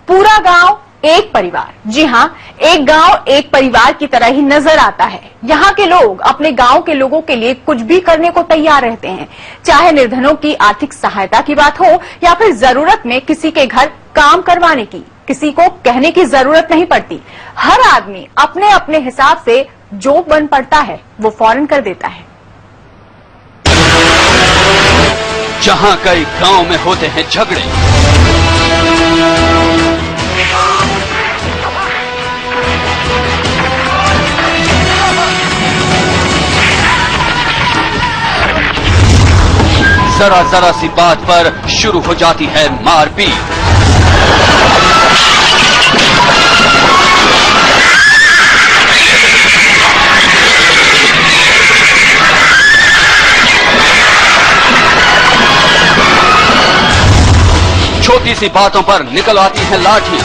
पूरा गांव एक परिवार। जी हां, एक गांव एक परिवार की तरह ही नजर आता है। यहाँ के लोग अपने गांव के लोगों के लिए कुछ भी करने को तैयार रहते हैं, चाहे निर्धनों की आर्थिक सहायता की बात हो या फिर जरूरत में किसी के घर काम करवाने की। किसी को कहने की जरूरत नहीं पड़ती, हर आदमी अपने अपने हिसाब से जो बन पड़ता है वो फौरन कर देता है। जहां कई गांव में होते हैं झगड़े, जरा जरा सी बात पर शुरू हो जाती है मारपीट। छोटी सी बातों पर निकल आती है लाठी।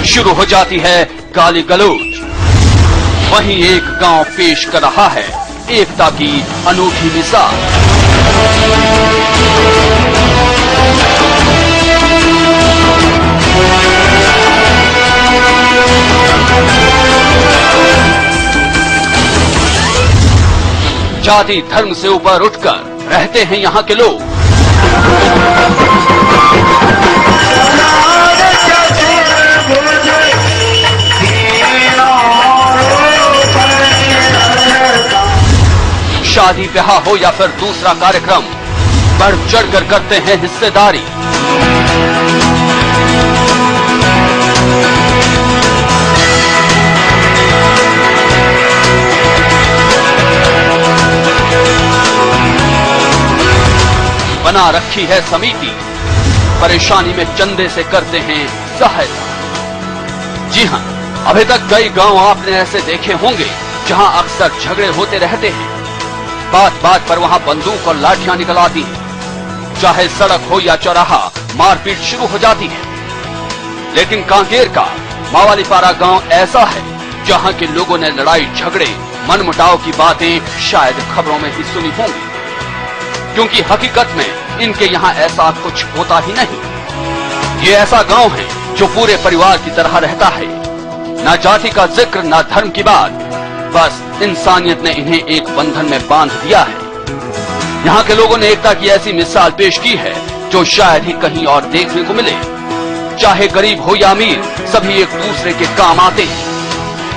शुरू हो जाती है गाली गलौज। वहीं एक गांव पेश कर रहा है एकता की अनूठी मिसाल। जाति धर्म से ऊपर उठकर रहते हैं यहाँ के लोग। शादी ब्याह हो या फिर दूसरा कार्यक्रम, बढ़ चढ़कर करते हैं हिस्सेदारी। बना रखी है समिति, परेशानी में चंदे से करते हैं सहायता। जी हां, अभी तक कई गांव आपने ऐसे देखे होंगे जहां अक्सर झगड़े होते रहते हैं। बात बात पर वहां बंदूक और लाठियां निकल आती हैं। चाहे सड़क हो या चौराहा, मारपीट शुरू हो जाती है। लेकिन कांकेर का मावालीपारा गांव ऐसा है जहां के लोगों ने लड़ाई झगड़े, मनमुटाव की बातें शायद खबरों में ही सुनी होंगी, क्योंकि हकीकत में इनके यहाँ ऐसा कुछ होता ही नहीं। ये ऐसा गांव है जो पूरे परिवार की तरह रहता है। ना जाति का जिक्र, ना धर्म की बात, बस इंसानियत ने इन्हें एक बंधन में बांध दिया है। यहाँ के लोगों ने एकता की ऐसी मिसाल पेश की है जो शायद ही कहीं और देखने को मिले। चाहे गरीब हो या अमीर, सभी एक दूसरे के काम आते हैं।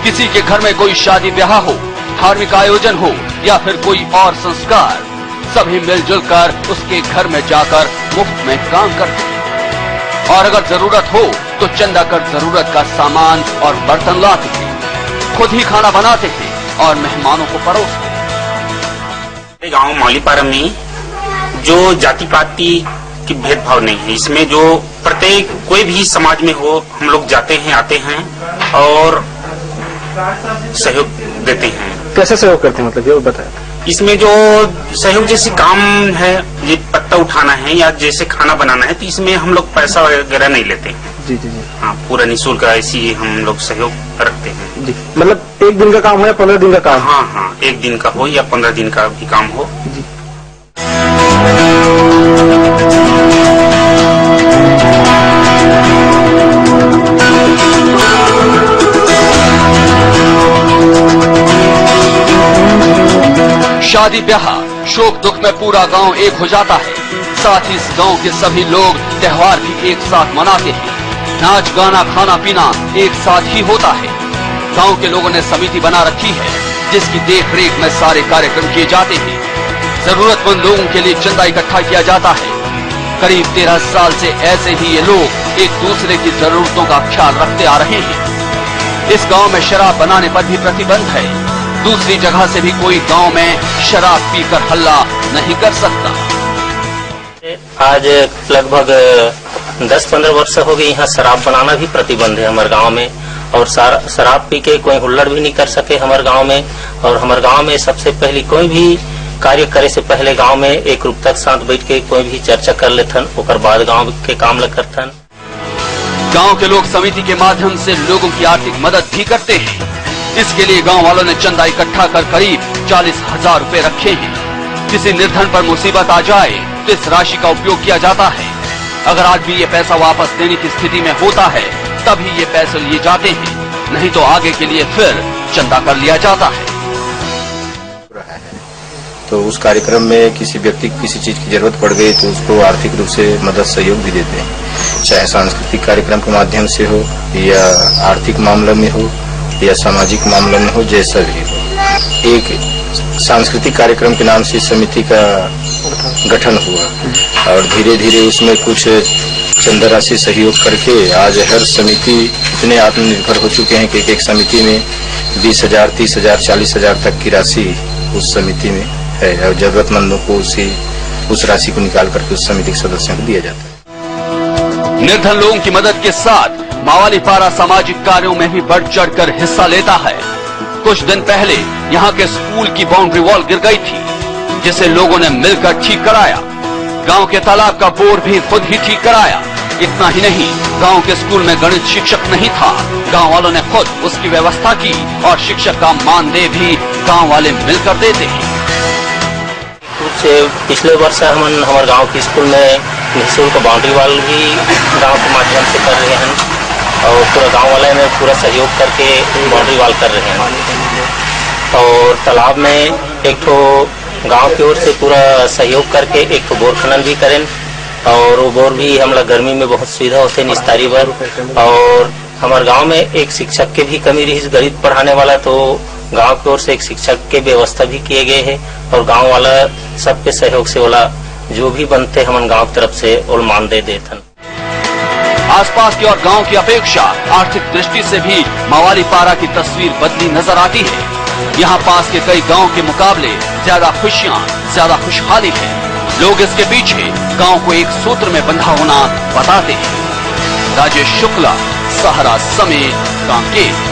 किसी के घर में कोई शादी ब्याह हो, धार्मिक आयोजन हो या फिर कोई और संस्कार, सभी मिलजुल कर उसके घर में जाकर मुफ्त में काम करते हैं। और अगर जरूरत हो तो चंदा कर जरूरत का सामान और बर्तन लाते हैं, खुद ही खाना बनाते हैं और मेहमानों को परोसते हैं। गांव मावालीपारा में जो जाति पाति की भेदभाव नहीं है। इसमें जो प्रत्येक कोई भी समाज में हो, हम लोग जाते हैं, आते हैं और सहयोग देते हैं। कैसे सहयोग करते हैं, मतलब ये बताएं। इसमें जो सहयोग जैसे काम है, ये पत्ता उठाना है या जैसे खाना बनाना है, तो इसमें हम लोग पैसा वगैरह नहीं लेते हैं। जी जी जी। हाँ, पूरा निःशुल्क ऐसी हम लोग सहयोग रखते हैं। जी, मतलब एक दिन का काम हो या 15 दिन का काम? हाँ हाँ, एक दिन का हो या 15 दिन का भी काम हो। जी। शादी ब्याह, शोक दुख में पूरा गांव एक हो जाता है। साथ ही इस गांव के सभी लोग त्योहार भी एक साथ मनाते हैं। नाच गाना खाना पीना एक साथ ही होता है। गांव के लोगों ने समिति बना रखी है जिसकी देख रेख में सारे कार्यक्रम किए जाते हैं। जरूरतमंद लोगों के लिए चंदा इकट्ठा किया जाता है। करीब 13 साल से ऐसे ही ये लोग एक दूसरे की जरूरतों का ख्याल रखते आ रहे हैं। इस गांव में शराब बनाने पर भी प्रतिबंध है। दूसरी जगह से भी कोई गांव में शराब पीकर हल्ला नहीं कर सकता। आज लगभग 10-15 वर्ष हो गए यहाँ शराब बनाना भी प्रतिबंध है हमारे गांव में, और शराब पी के कोई हुल्लड़ भी नहीं कर सके हमारे गांव में। और हमारे गांव में सबसे पहले कोई भी कार्य करे से पहले गांव में एक रूपता के साथ बैठ के कोई भी चर्चा कर लेथन, ओकर बाद गांव के काम ल करथन। गांव के लोग समिति के माध्यम से लोगों की आर्थिक मदद भी करते हैं। इसके लिए गांव वालों ने चंदा इकट्ठा कर करीब 40,000 रुपए रखे हैं। किसी निर्धन पर मुसीबत आ जाए तो इस राशि का उपयोग किया जाता है। अगर आदमी ये पैसा वापस देने की स्थिति में होता है तभी ये पैसे लिए जाते हैं, नहीं तो आगे के लिए फिर चंदा कर लिया जाता है। तो उस कार्यक्रम में किसी व्यक्ति को किसी चीज की जरूरत पड़ गई तो उसको आर्थिक रूप से मदद सहयोग भी देते हैं, चाहे सांस्कृतिक कार्यक्रम के माध्यम से हो या आर्थिक मामले में हो या सामाजिक मामलों में हो, जैसा भी हो। एक सांस्कृतिक कार्यक्रम के नाम से समिति का गठन हुआ और धीरे धीरे उसमें कुछ चंदा राशि सहयोग करके आज हर समिति इतने आत्मनिर्भर हो चुके हैं कि एक समिति में 20,000, 30,000, 40,000 तक की राशि उस समिति में है और जरूरतमंदों को उस राशि को निकाल करके उस समिति के सदस्यों को दिया जाता है। निर्धन लोगों की मदद के साथ मावाली पारा सामाजिक कार्यों में भी बढ़ चढ़कर हिस्सा लेता है। कुछ दिन पहले यहाँ के स्कूल की बाउंड्री वॉल गिर गई थी, जिसे लोगों ने मिलकर ठीक कराया। गांव के तालाब का बोर भी खुद ही ठीक कराया। इतना ही नहीं, गांव के स्कूल में गणित शिक्षक नहीं था, गांव वालों ने खुद उसकी व्यवस्था की और शिक्षक का मानदेय भी गांव वाले मिलकर देते हैं। पिछले वर्ष हम हमारे गांव के स्कूल में निःशुल्क बाउंड्री वॉल भी गांव के माध्यम से कर रहे हैं और पूरा गांव वाले में पूरा सहयोग करके बाउंड्री वॉल कर रहे हैं। और तालाब में एक तो गांव की ओर से पूरा सहयोग करके एक तो बोर खनन भी करें और वो बोर भी हम लोग गर्मी में बहुत सुविधा होते हैं निस्तारी भर। और हमारे गांव में एक शिक्षक की भी कमी रही गणित पढ़ाने वाला, तो गांव की ओर से एक शिक्षक के व्यवस्था भी किए गए हैं और गांव वाला सबके सहयोग से वाला जो भी बनते हम गांव की तरफ से और मानदेय देते हैं। आसपास की और गांव की अपेक्षा आर्थिक दृष्टि से भी मावाली पारा की तस्वीर बदली नजर आती है। यहाँ पास के कई गांव के मुकाबले ज्यादा खुशियाँ, ज्यादा खुशहाली है। लोग इसके पीछे गांव को एक सूत्र में बंधा होना बताते हैं। राजेश शुक्ला, सहारा समेत, कांकेर।